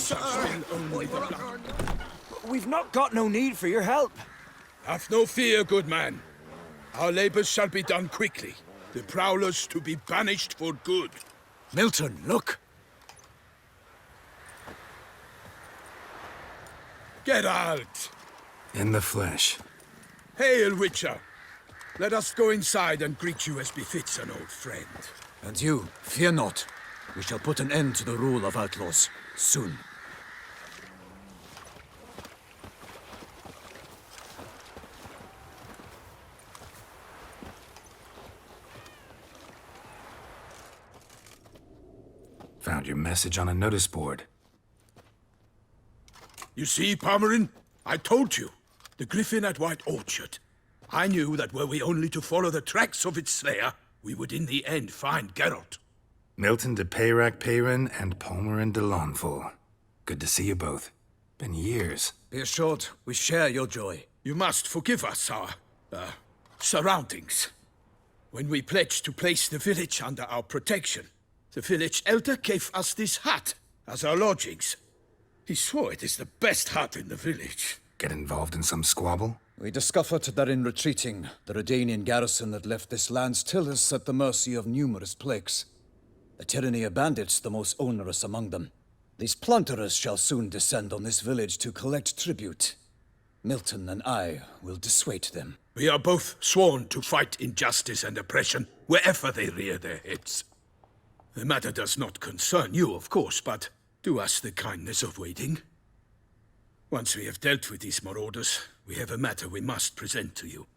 sir. We've not got no need for your help. Have no fear, good man. Our labors shall be done quickly. The prowlers to be banished for good. Milton, look. Geralt! In the flesh. Hail, Witcher! Let us go inside and greet you as befits an old friend. And you, fear not. We shall put an end to the rule of outlaws, soon. Found your message on a notice board. You see, Palmerin? I told you. The griffin at White Orchard. I knew that were we only to follow the tracks of its slayer, we would in the end find Geralt. Milton de Peyrac Peyran and Palmerin de Lawnful. Good to see you both. Been years. Be assured, we share your joy. You must forgive us our, surroundings. When we pledged to place the village under our protection, the village elder gave us this hut as our lodgings. He swore it is the best hut in the village. Get involved in some squabble? We discovered that in retreating, the Redanian garrison that left this land still is at the mercy of numerous plagues. The tyranny of bandits the most onerous among them. These plunderers shall soon descend on this village to collect tribute. Milton and I will dissuade them. We are both sworn to fight injustice and oppression wherever they rear their heads. The matter does not concern you, of course, but do us the kindness of waiting. Once we have dealt with these marauders, we have a matter we must present to you.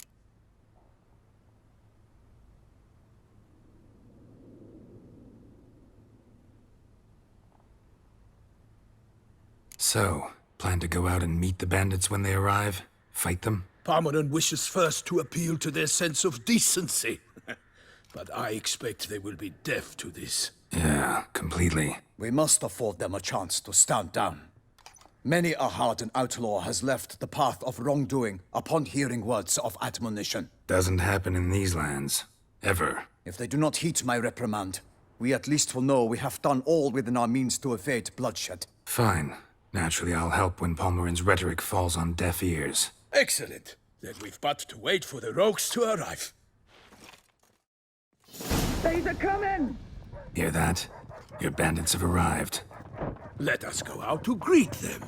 So, plan to go out and meet the bandits when they arrive? Fight them? Palmerin wishes first to appeal to their sense of decency. But I expect they will be deaf to this. Yeah, completely. We must afford them a chance to stand down. Many a hardened outlaw has left the path of wrongdoing upon hearing words of admonition. Doesn't happen in these lands. Ever. If they do not heed my reprimand, we at least will know we have done all within our means to evade bloodshed. Fine. Naturally, I'll help when Palmerin's rhetoric falls on deaf ears. Excellent. Then we've but to wait for the rogues to arrive. They's a coming! Hear that? Your bandits have arrived. Let us go out to greet them.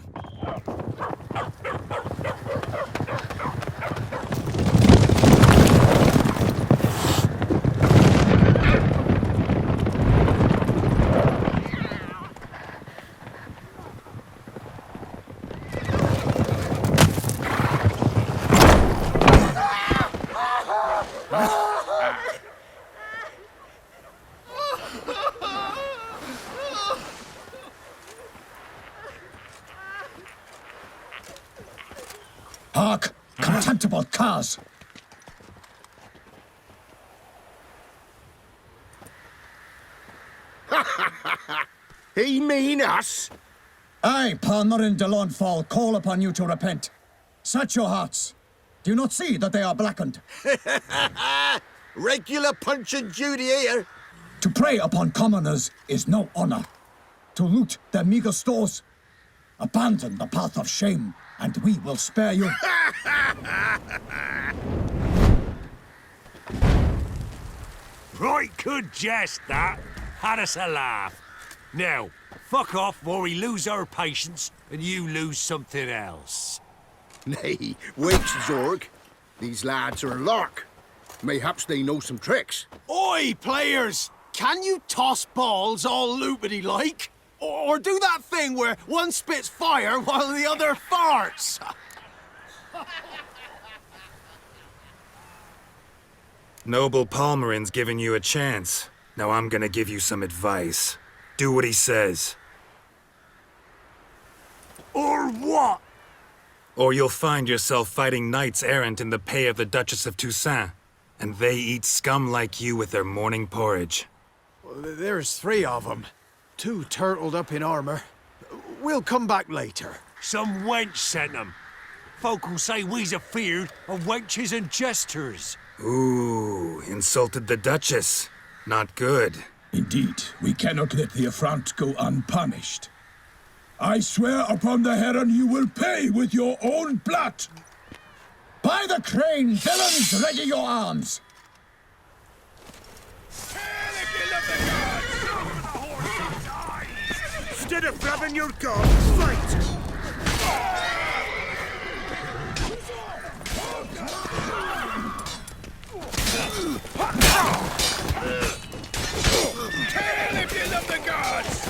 Hark! Contemptible curs! He mean us? I, Palmerin de Lawnfall, call upon you to repent. Search your hearts. Do you not see that they are blackened? Regular Punch and Judy here. To prey upon commoners is no honor. To loot their meager stores, abandon the path of shame, and we will spare you. Right good jest, that. Had us a laugh. Now, fuck off or we lose our patience and you lose something else. Nay, wait, Zorg. These lads are a lark. Mayhaps they know some tricks. Oi, players! Can you toss balls all loopity-like? Or do that thing where one spits fire while the other farts? Noble Palmerin's giving you a chance. Now I'm gonna give you some advice. Do what he says. Or what? Or you'll find yourself fighting knights errant in the pay of the Duchess of Toussaint. And they eat scum like you with their morning porridge. There's 3 of them. 2 turtled up in armor. We'll come back later. Some wench sent them. Folk will say we's afeard of wenches and jesters. Ooh, insulted the Duchess. Not good. Indeed, we cannot let the affront go unpunished. I swear upon the heron you will pay with your own blood! By the crane, villains, ready your arms! Instead of grabbing your gun, fight! Kill if you love the gods!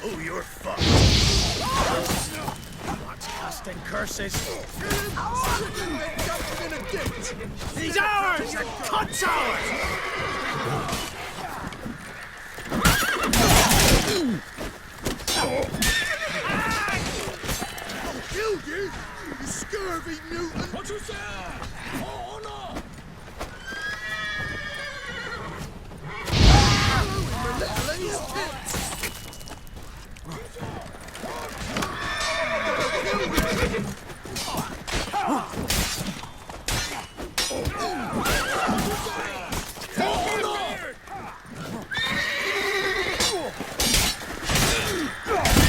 Oh, you're fucked. What's casting curses? He's ours! And cuts ours! Killed you, you scurvy mutant! What you say? Oh, no!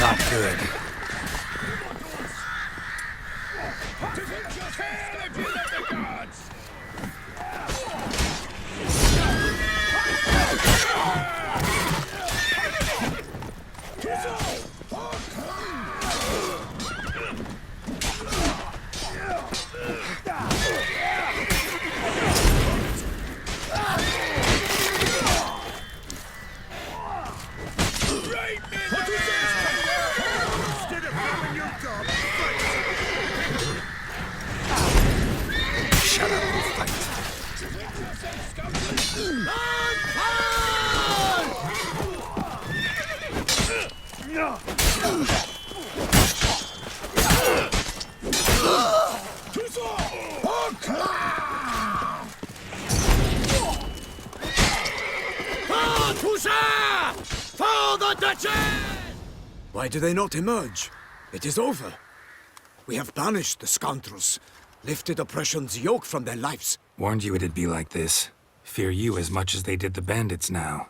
Not good. Instead of grabbing your gun, fight! Shut up and fight. Toussaint! For the Duchess! Why do they not emerge? It is over. We have banished the scoundrels, lifted oppression's yoke from their lives. Warned you it'd be like this. Fear you as much as they did the bandits now.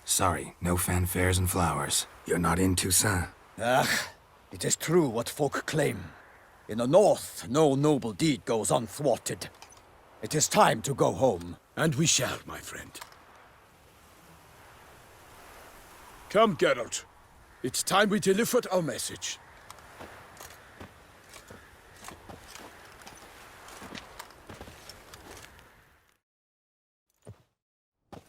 Sorry, no fanfares and flowers. You're not in Toussaint. Ah, it is true what folk claim. In the north, no noble deed goes unthwarted. It is time to go home. And we shall, my friend. Come, Geralt. It's time we delivered our message.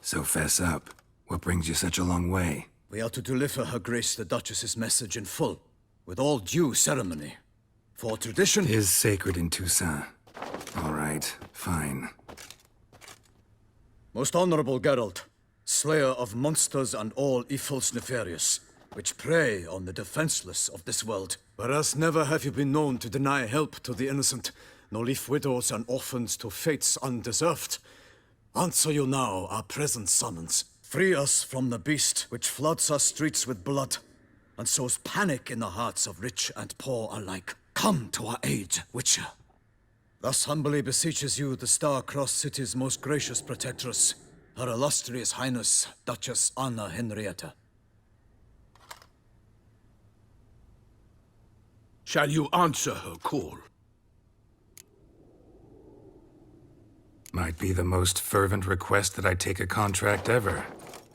So fess up. What brings you such a long way? We are to deliver Her Grace the Duchess's message in full, with all due ceremony. For tradition... Is sacred in Toussaint. All right, fine. Most honorable Geralt, slayer of monsters and all evils nefarious, which prey on the defenseless of this world. Whereas never have you been known to deny help to the innocent, nor leave widows and orphans to fates undeserved. Answer you now our present summons. Free us from the beast which floods our streets with blood, and sows panic in the hearts of rich and poor alike. Come to our aid, Witcher. Thus humbly beseeches you the Star-Crossed City's most gracious protectress, Her Illustrious Highness, Duchess Anna Henrietta. Shall you answer her call? Might be the most fervent request that I take a contract ever.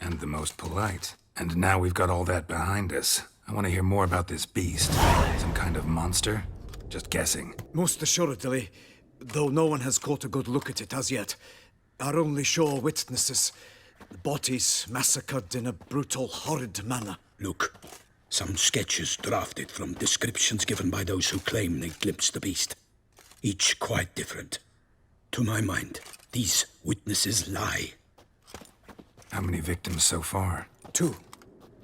And the most polite. And now we've got all that behind us. I want to hear more about this beast. Some kind of monster? Just guessing. Most assuredly, though no one has caught a good look at it as yet. Our only sure witnesses. Bodies massacred in a brutal, horrid manner. Look, some sketches drafted from descriptions given by those who claim they glimpsed the beast. Each quite different. To my mind, these witnesses lie. How many victims so far? 2.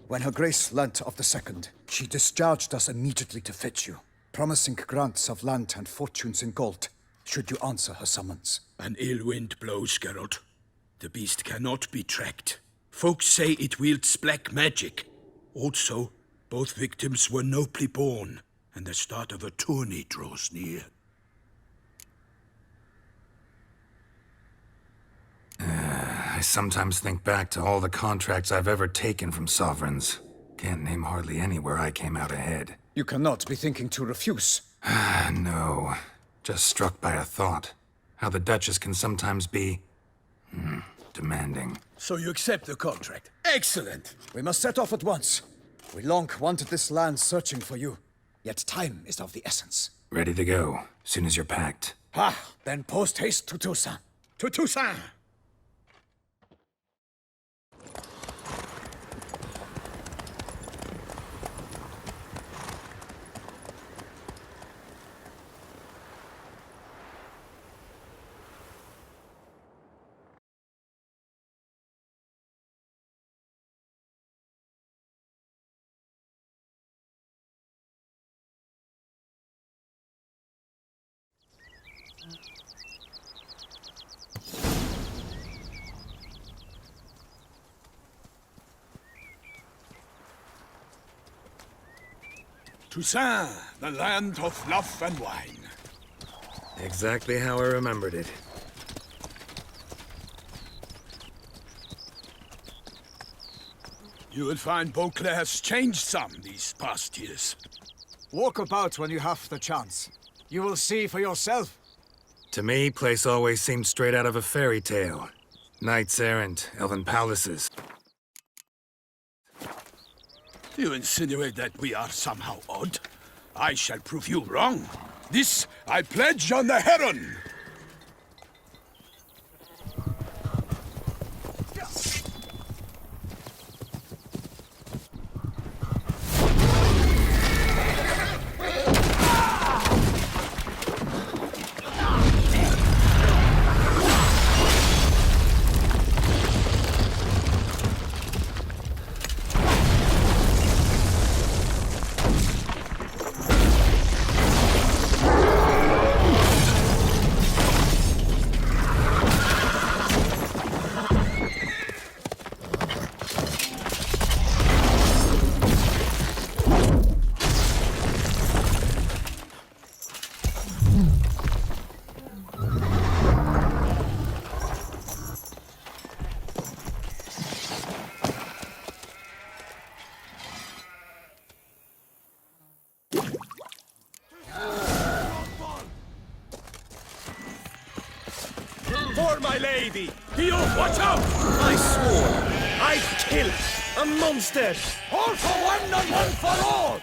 When Her Grace learnt of the second, she discharged us immediately to fetch you, promising grants of land and fortunes in gold, should you answer her summons. An ill wind blows, Geralt. The beast cannot be tracked. Folks say it wields black magic. Also, Both victims were nobly born, and the start of a tourney draws near. I sometimes think back to all the contracts I've ever taken from sovereigns. Can't name hardly any where I came out ahead. You cannot be thinking to refuse. No. Just struck by a thought. How the Duchess can sometimes be... demanding. So you accept the contract? Excellent! We must set off at once. We long wanted this land searching for you. Yet time is of the essence. Ready to go, soon as you're packed. Then post haste to Toussaint. To Toussaint! Toussaint, the land of love and wine. Exactly how I remembered it. You will find Beauclair has changed some these past years. Walk about when you have the chance. You will see for yourself. To me, place always seemed straight out of a fairy tale. Knights errant, elven palaces. You insinuate that we are somehow odd? I shall prove you wrong. This I pledge on the Heron! For my lady! Guillaume, watch out! I swore I'd kill a monster! All for one and one for all!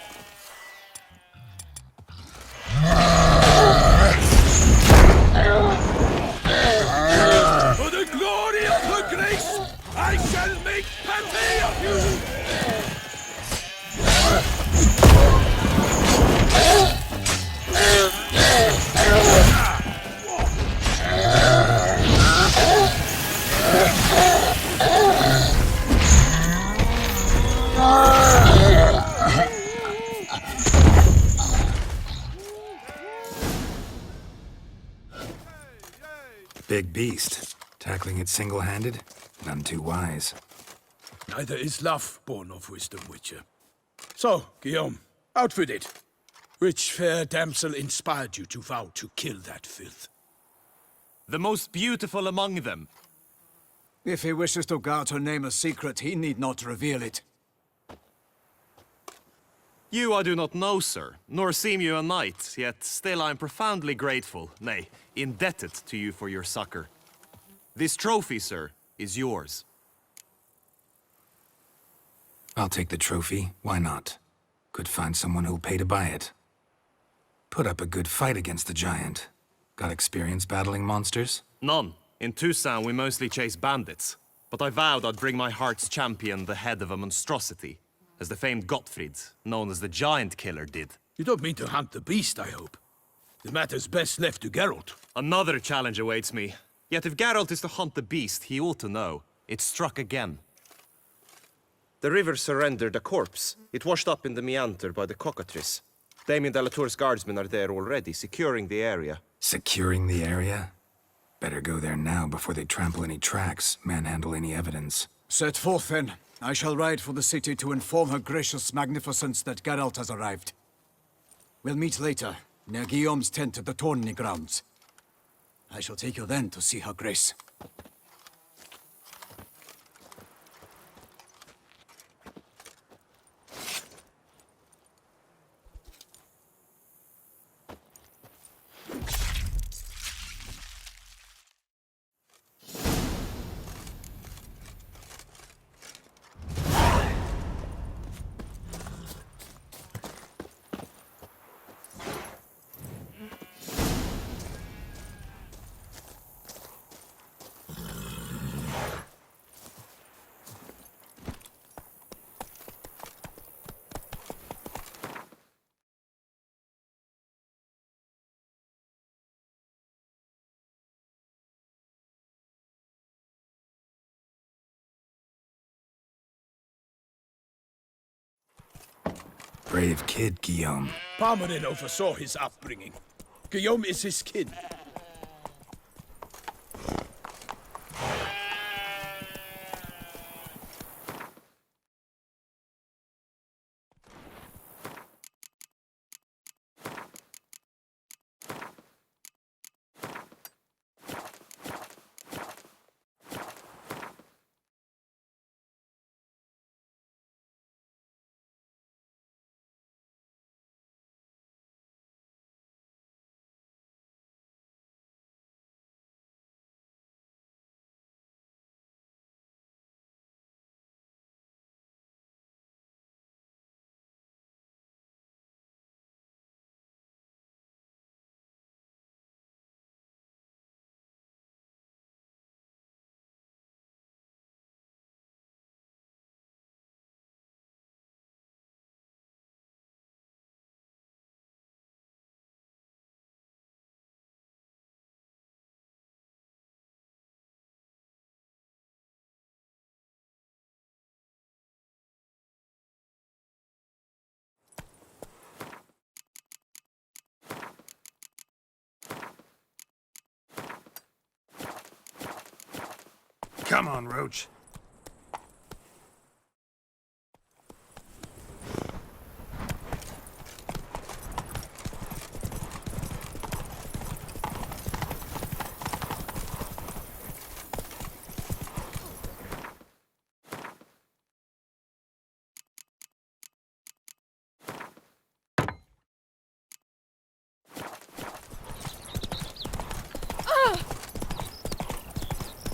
For the glory of her grace, I shall make patty of you! Big beast. Tackling it single-handed? None too wise. Neither is love born of wisdom, Witcher. So, Guillaume, out with it. Which fair damsel inspired you to vow to kill that filth? The most beautiful among them. If he wishes to guard her name a secret, he need not reveal it. You I do not know, sir, nor seem you a knight, yet still I am profoundly grateful, nay, indebted to you for your succor. This trophy, sir, is yours. I'll take the trophy, why not? Could find someone who'll pay to buy it. Put up a good fight against the giant. Got experience battling monsters? None. In Toussaint we mostly chase bandits, but I vowed I'd bring my heart's champion the head of a monstrosity, as the famed Gottfried, known as the Giant Killer, did. You don't mean to hunt the beast, I hope. The matter's best left to Geralt. Another challenge awaits me. Yet if Geralt is to hunt the beast, he ought to know. It struck again. The river surrendered a corpse. It washed up in the meander by the cockatrice. Damien de la Tour's guardsmen are there already, securing the area. Securing the area? Better go there now before they trample any tracks, manhandle any evidence. Set forth, then. I shall ride for the city to inform her gracious magnificence that Geralt has arrived. We'll meet later, near Guillaume's tent at the tourney grounds. I shall take you then to see her grace. Brave kid, Guillaume. Parmanin oversaw his upbringing. Guillaume is his kin. Come on, Roach.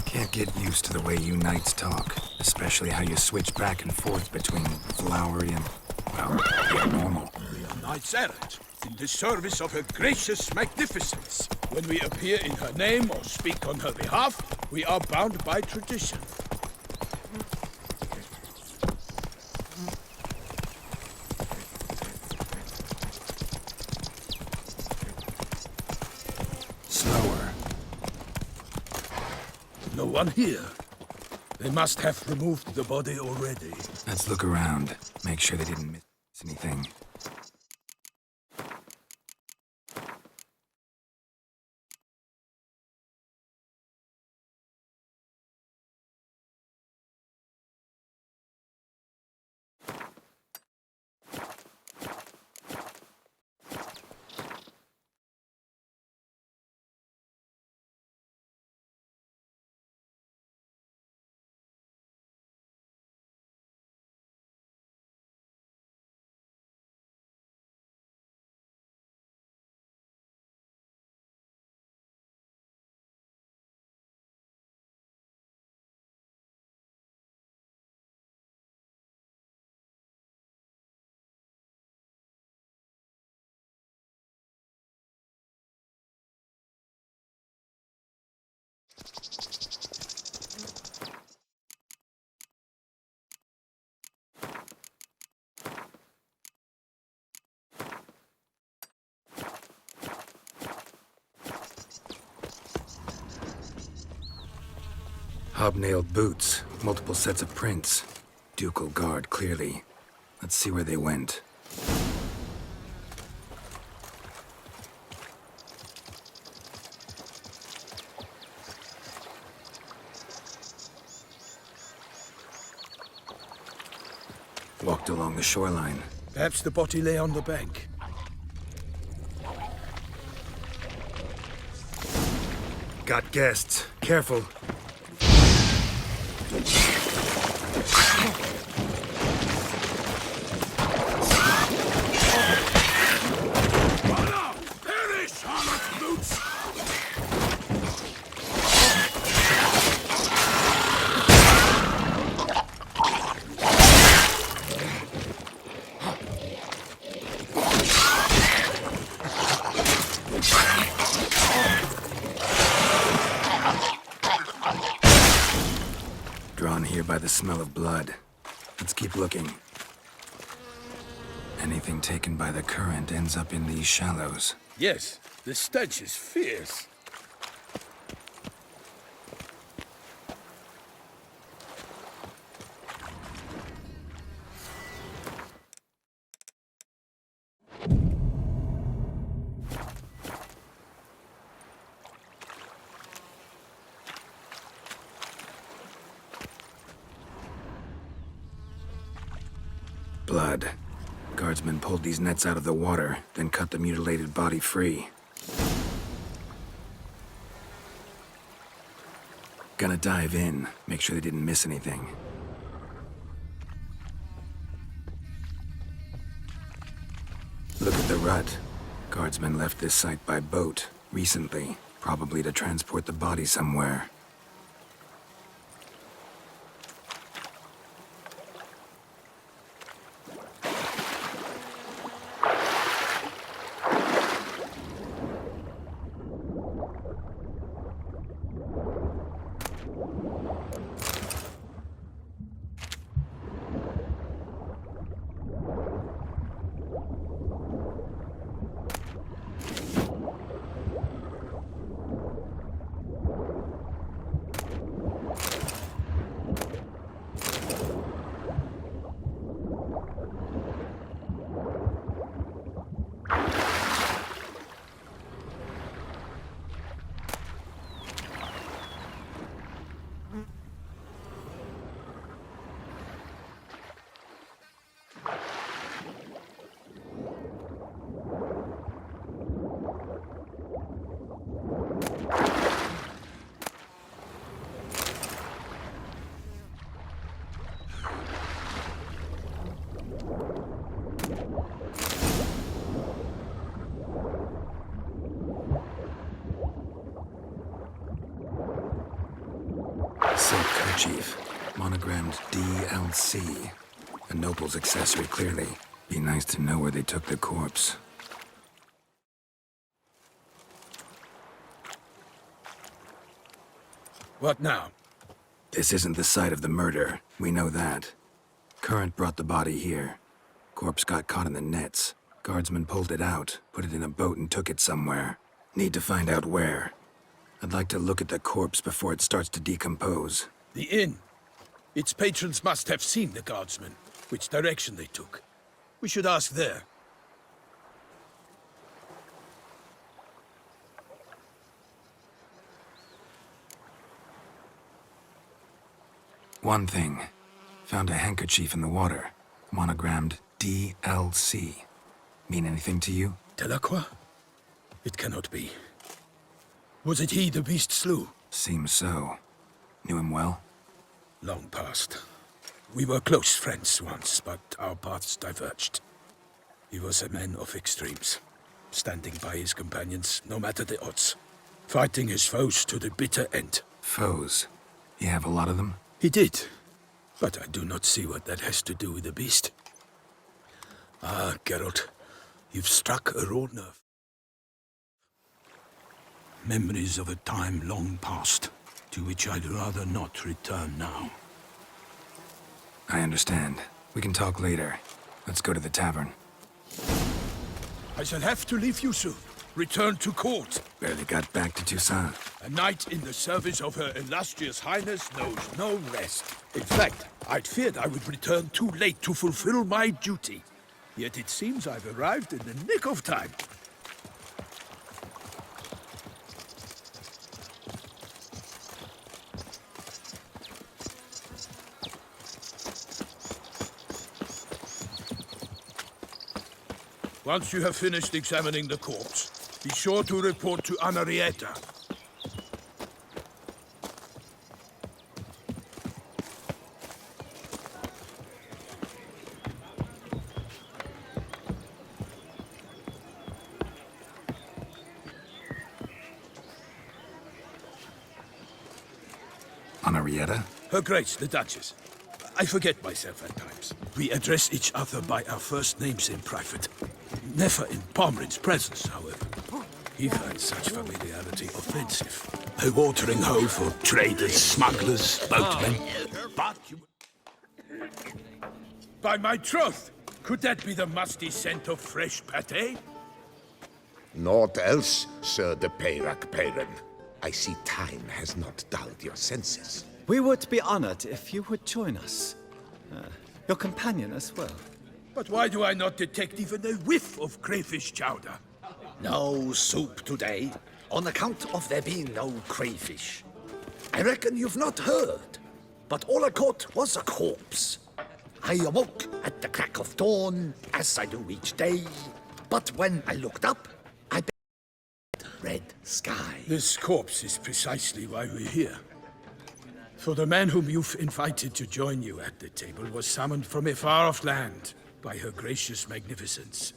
Can't get used to the way you knights talk, especially how you switch back and forth between flowery and, well, normal. We are knights errant, in the service of her gracious magnificence. When we appear in her name or speak on her behalf, we are bound by tradition. Slower. No one here. They must have removed the body already. Let's look around. Make sure they didn't miss anything. Hobnailed boots, multiple sets of prints. Ducal guard, clearly. Let's see where they went. walked along the shoreline. Perhaps the body lay on the bank. Got guests. Careful. Perish, harlot boots! Drawn here by the smell of blood. Let's keep looking. Anything taken by the current ends up in these shallows. Yes, the stench is fierce. Blood. Guardsmen pulled these nets out of the water, then cut the mutilated body free. Gonna dive in, make sure they didn't miss anything. Look at the rut. Guardsmen left this site by boat, recently, probably to transport the body somewhere. Silk kerchief, monogrammed DLC. A noble's accessory, clearly. Be nice to know where they took the corpse. What now? This isn't the site of the murder. We know that. Current brought the body here. Corpse got caught in the nets. Guardsmen pulled it out, put it in a boat and took it somewhere. Need to find out where. I'd like to look at the corpse before it starts to decompose. The inn. Its patrons must have seen the guardsmen, which direction they took. We should ask there. One thing. Found a handkerchief in the water. Monogrammed DLC. Mean anything to you? Delacroix? It cannot be. Was it he the beast slew? Seems so. Knew him well? Long past. We were close friends once, but our paths diverged. He was a man of extremes, standing by his companions, no matter the odds. Fighting his foes to the bitter end. Foes? You have a lot of them? He did, but I do not see what that has to do with the beast. Ah, Geralt, you've struck a raw nerve. Memories of a time long past, to which I'd rather not return now. I understand. We can talk later. Let's go to the tavern. I shall have to leave you soon. Return to court. Barely got back to Toussaint. A knight in the service of Her Illustrious Highness knows no rest. In fact, I'd feared I would return too late to fulfill my duty. Yet it seems I've arrived in the nick of time. Once you have finished examining the corpse, be sure to report to Anarietta. Anarietta? Her Grace, the Duchess. I forget myself at times. We address each other by our first names in private. Never in Pomrin's presence, however. He finds such familiarity offensive. A watering hole for traders, smugglers, boatmen. But you... By my troth! Could that be the musty scent of fresh pâté? Naught else, Sir de Peyrac-Peyran. I see time has not dulled your senses. We would be honored if you would join us. Your companion as well. But why do I not detect even a whiff of crayfish chowder? No soup today, on account of there being no crayfish. I reckon you've not heard, but all I caught was a corpse. I awoke at the crack of dawn, as I do each day, but when I looked up, I beheld red sky. This corpse is precisely why we're here. For the man whom you've invited to join you at the table was summoned from a far-off land by her gracious magnificence.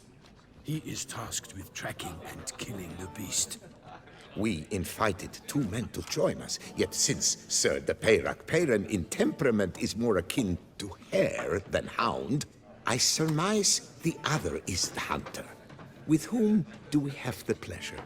He is tasked with tracking and killing the beast. We invited 2 men to join us, yet since Sir de Peyrac-Peyran in temperament is more akin to hare than hound, I surmise the other is the hunter. With whom do we have the pleasure?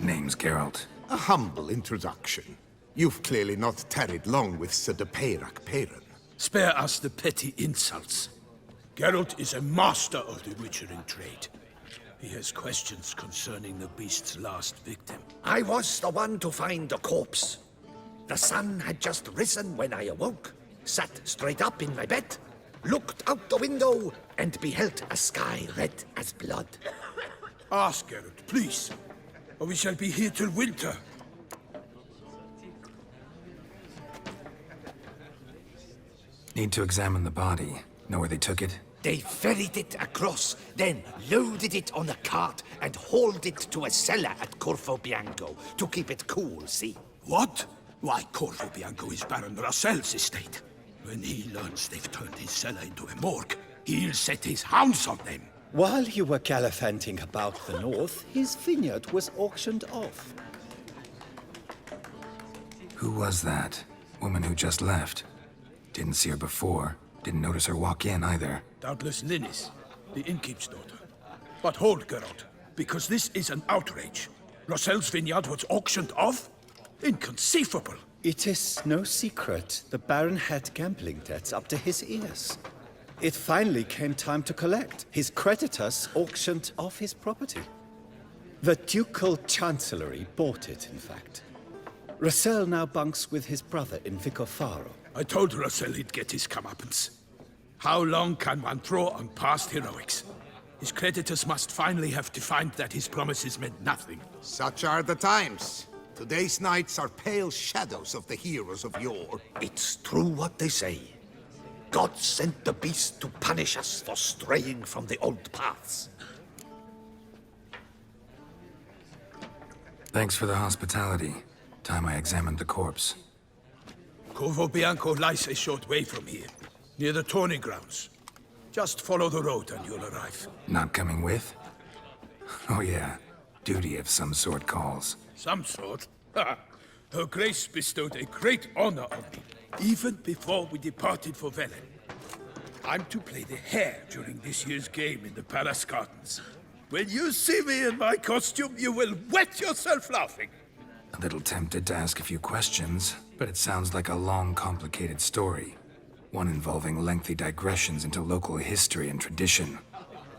Name's Geralt. A humble introduction. You've clearly not tarried long with Sir de Peyrac-Peyran. Spare us the petty insults. Geralt is a master of the witchering trade. He has questions concerning the beast's last victim. I was the one to find the corpse. The sun had just risen when I awoke, sat straight up in my bed, looked out the window, and beheld a sky red as blood. Ask Geralt, please, or we shall be here till winter. Need to examine the body. Know where they took it? They ferried it across, then loaded it on a cart and hauled it to a cellar at Corvo Bianco to keep it cool, see? What? Why, Corvo Bianco is Baron Russell's estate. When he learns they've turned his cellar into a morgue, he'll set his hounds on them. While you were gallivanting about the north, his vineyard was auctioned off. Who was that? Woman who just left. Didn't see her before. Didn't notice her walk in either. Doubtless Linnis, the innkeep's daughter. But hold, Geralt, because this is an outrage. Russell's vineyard was auctioned off? Inconceivable. It is no secret the Baron had gambling debts up to his ears. It finally came time to collect. His creditors auctioned off his property. The Ducal Chancellery bought it, in fact. Russell now bunks with his brother in Vicofaro. I told Russell he'd get his comeuppance. How long can one draw on past heroics? His creditors must finally have defined that his promises meant nothing. Such are the times. Today's knights are pale shadows of the heroes of yore. It's true what they say. God sent the beast to punish us for straying from the old paths. Thanks for the hospitality. Time I examined the corpse. Corvo Bianco lies a short way from here, near the tourney grounds. Just follow the road and you'll arrive. Not coming with? Oh yeah, duty of some sort calls. Some sort? Her Grace bestowed a great honor on me, even before we departed for Velen. I'm to play the hare during this year's game in the Palace Gardens. When you see me in my costume, you will wet yourself laughing. A little tempted to ask a few questions, but it sounds like a long, complicated story. One involving lengthy digressions into local history and tradition.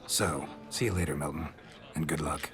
So, see you later, Milton, and good luck.